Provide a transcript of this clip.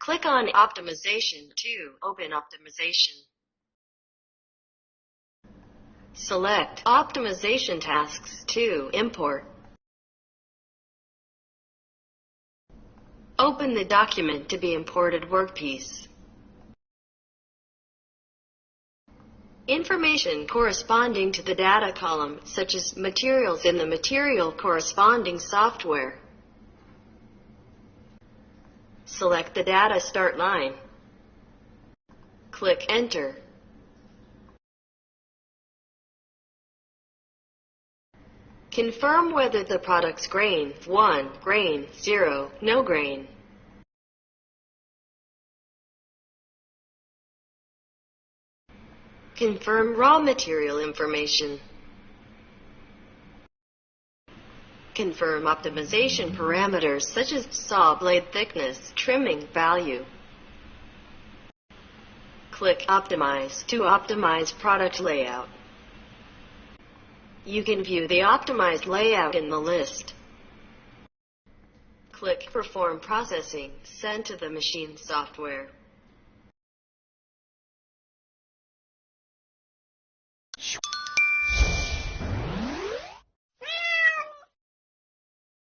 Click on Optimization to open Optimization. Select Optimization Tasks to import. Open the document to be imported workpiece. Information corresponding to the data column, such as materials in the material corresponding software. Select the data start line. Click Enter. Confirm whether the product's grain 1, grain 0, no grain. Confirm raw material information. Confirm optimization parameters such as saw blade thickness, trimming value. Click Optimize to optimize product layout. You can view the optimized layout in the list. Click Perform Processing, send to the machine software.